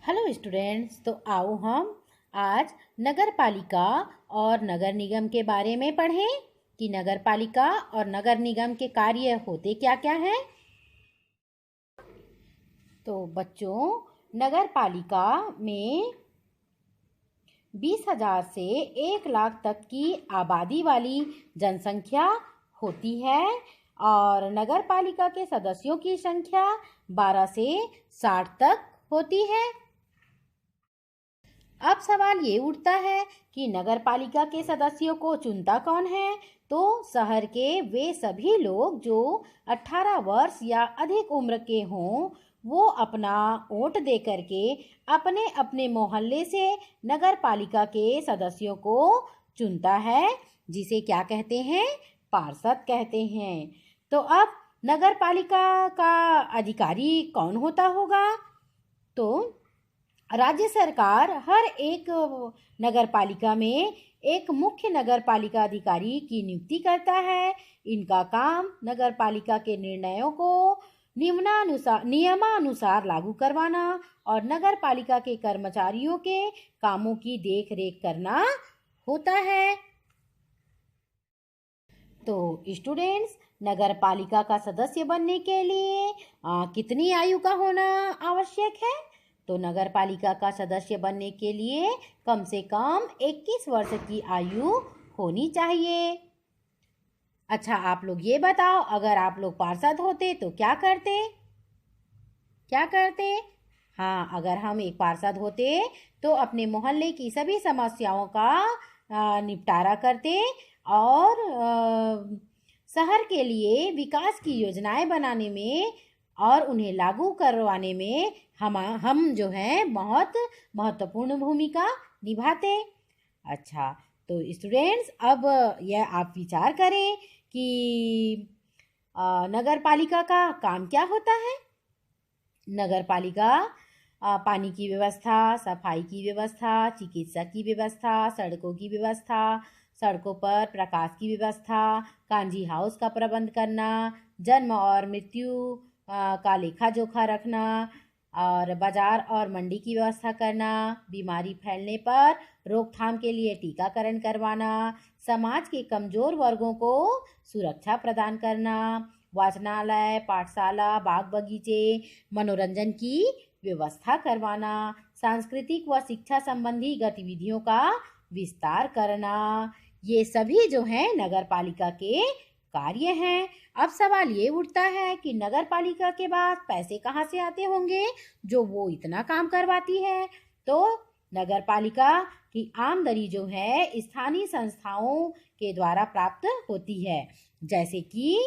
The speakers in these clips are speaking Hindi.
हेलो स्टूडेंट्स, तो आओ हम आज नगर पालिका और नगर निगम के बारे में पढ़ें कि नगर पालिका और नगर निगम के कार्य होते क्या क्या हैं। तो बच्चों, नगर पालिका में 20,000 से 1 लाख तक की आबादी वाली जनसंख्या होती है और नगर पालिका के सदस्यों की संख्या 12 से 60 तक होती है। अब सवाल ये उठता है कि नगर पालिका के सदस्यों को चुनता कौन है। तो शहर के वे सभी लोग जो 18 वर्ष या अधिक उम्र के हों, वो अपना वोट दे करके अपने अपने मोहल्ले से नगर पालिका के सदस्यों को चुनता है, जिसे क्या कहते हैं? पार्षद कहते हैं। तो अब नगर पालिका का अधिकारी कौन होता होगा? तो राज्य सरकार हर एक नगर पालिका में एक मुख्य नगर पालिका अधिकारी की नियुक्ति करता है। इनका काम नगर पालिका के निर्णयों को नियमानुसार लागू करवाना और नगर पालिका के कर्मचारियों के कामों की देख रेख करना होता है। तो स्टूडेंट्स, नगर पालिका का सदस्य बनने के लिए कितनी आयु का होना आवश्यक है? तो नगर पालिका का सदस्य बनने के लिए कम से कम 21 वर्ष की आयु होनी चाहिए। अच्छा, आप लोग ये बताओ, अगर आप लोग पार्षद होते तो क्या करते? हाँ, अगर हम एक पार्षद होते तो अपने मोहल्ले की सभी समस्याओं का निपटारा करते और शहर के लिए विकास की योजनाएं बनाने में और उन्हें लागू करवाने में हम जो हैं बहुत महत्वपूर्ण भूमिका निभाते। अच्छा, तो स्टूडेंट्स, अब यह आप विचार करें कि नगर पालिका का काम क्या होता है। नगर पालिका पानी की व्यवस्था, सफाई की व्यवस्था, चिकित्सा की व्यवस्था, सड़कों की व्यवस्था, सड़कों पर प्रकाश की व्यवस्था, कांजी हाउस का प्रबंध करना, जन्म और मृत्यु का लेखा जोखा रखना और बाजार और मंडी की व्यवस्था करना, बीमारी फैलने पर रोकथाम के लिए टीकाकरण करवाना, समाज के कमजोर वर्गों को सुरक्षा प्रदान करना, वाचनालय, पाठशाला, बाग बगीचे, मनोरंजन की व्यवस्था करवाना, सांस्कृतिक व शिक्षा संबंधी गतिविधियों का विस्तार करना, ये सभी जो हैं नगर पालिका के कार्य हैं। अब सवाल ये उठता है कि नगर पालिका के पास पैसे कहाँ से आते होंगे जो वो इतना काम करवाती है। तो नगर पालिका की आमदनी जो है स्थानीय संस्थाओं के द्वारा प्राप्त होती है, जैसे कि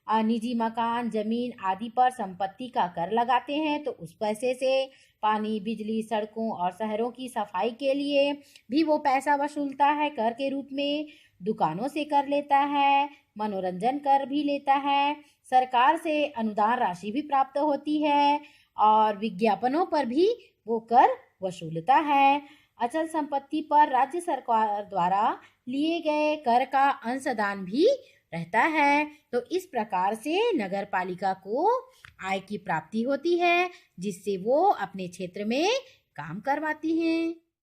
निजी मकान, जमीन आदि पर संपत्ति का कर लगाते हैं तो उस पैसे से पानी, बिजली, सड़कों और शहरों की सफाई के लिए भी वो पैसा वसूलता है कर के रूप में। दुकानों से कर लेता है, मनोरंजन कर भी लेता है, सरकार से अनुदान राशि भी प्राप्त होती है और विज्ञापनों पर भी वो कर वसूलता है। अचल संपत्ति पर राज्य सरकार द्वारा लिए गए कर का अंशदान भी रहता है। तो इस प्रकार से नगर पालिका को आय की प्राप्ति होती है, जिससे वो अपने क्षेत्र में काम करवाती हैं।